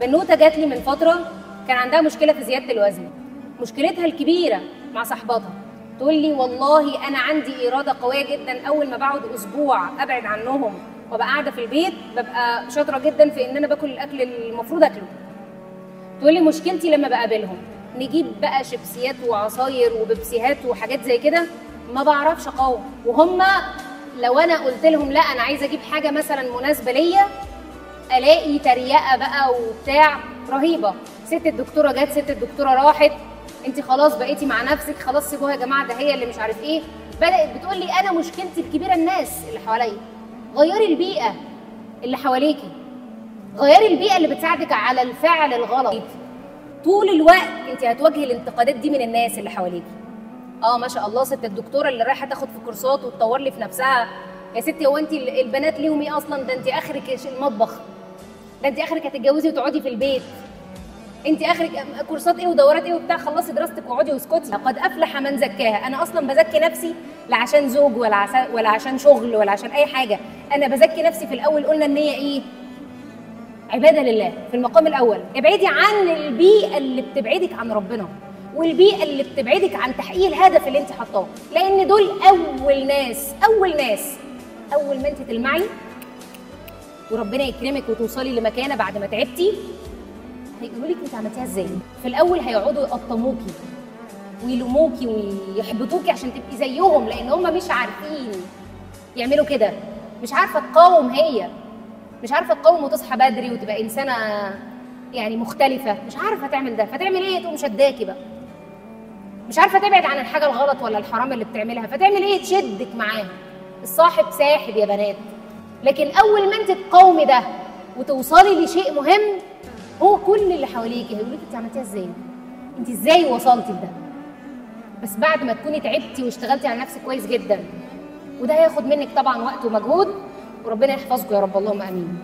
بنوته جات لي من فتره كان عندها مشكله في زياده الوزن. مشكلتها الكبيره مع صاحباتها، تقول لي والله انا عندي اراده قويه جدا، اول ما بقعد اسبوع ابعد عنهم وابقى قاعده في البيت ببقى شاطره جدا في ان انا باكل الاكل اللي المفروض اكله. تقول لي مشكلتي لما بقابلهم نجيب بقى شيبسيات وعصاير وبيبسيهات وحاجات زي كده، ما بعرفش اقاوم. وهم لو انا قلت لهم لا انا عايزه اجيب حاجه مثلا مناسبه ليا، الاقي تريقه بقى وبتاع رهيبه. ست الدكتوره جت، ست الدكتوره راحت، انت خلاص بقيتي مع نفسك، خلاص سيبوها يا جماعه ده هي اللي مش عارف ايه. بدات بتقول لي انا مشكلتي الكبيره الناس اللي حواليا. غيري البيئه اللي حواليكي، غيري البيئه اللي بتساعدك على الفعل الغلط. طول الوقت انت هتواجهي الانتقادات دي من الناس اللي حواليكي. ما شاء الله ست الدكتوره اللي رايحه تاخد في كورسات وتطور لي في نفسها. يا ستي هو انت البنات ليهم ايه اصلا؟ ده انت اخرك المطبخ، ده انت اخرك هتتجوزي وتقعدي في البيت، انت اخرك كورسات ايه ودورات ايه وبتاع، خلصي دراستك واقعدي واسكتي. قد افلح من زكاها. انا اصلا بزكي نفسي لا عشان زوج ولا عشان شغل ولا عشان اي حاجه، انا بزكي نفسي. في الاول قلنا ان هي ايه؟ عباده لله في المقام الاول. ابعدي عن البيئه اللي بتبعدك عن ربنا، والبيئه اللي بتبعدك عن تحقيق الهدف اللي انت حاطاه، لان دول اول ناس اول ما انت تلمعي وربنا يكرمك وتوصلي لمكانه بعد ما تعبتي، هيقولوا لك انت عملتيها ازاي. في الاول هيقعدوا يقطموكي ويلوموكي ويحبطوكي عشان تبقي زيهم، لان هم مش عارفين يعملوا كده. مش عارفه تقاوم، هي مش عارفه تقاوم وتصحى بدري وتبقى انسانه يعني مختلفه، مش عارفه تعمل ده. فتعمل ايه؟ تقوم شداكي بقى. مش عارفه تبعد عن الحاجه الغلط ولا الحرام اللي بتعملها، فتعمل ايه؟ تشدك معاها. الصاحب ساحب يا بنات. لكن اول ما انت تقاومي ده وتوصلي لشيء مهم، هو كل اللي حواليكي هيقول لك انت عملتيها ازاي؟ انت ازاي وصلتي لده؟ بس بعد ما تكوني تعبتي واشتغلتي على نفسك كويس جدا. وده هياخد منك طبعا وقت ومجهود، وربنا يحفظكم يا رب، اللهم امين.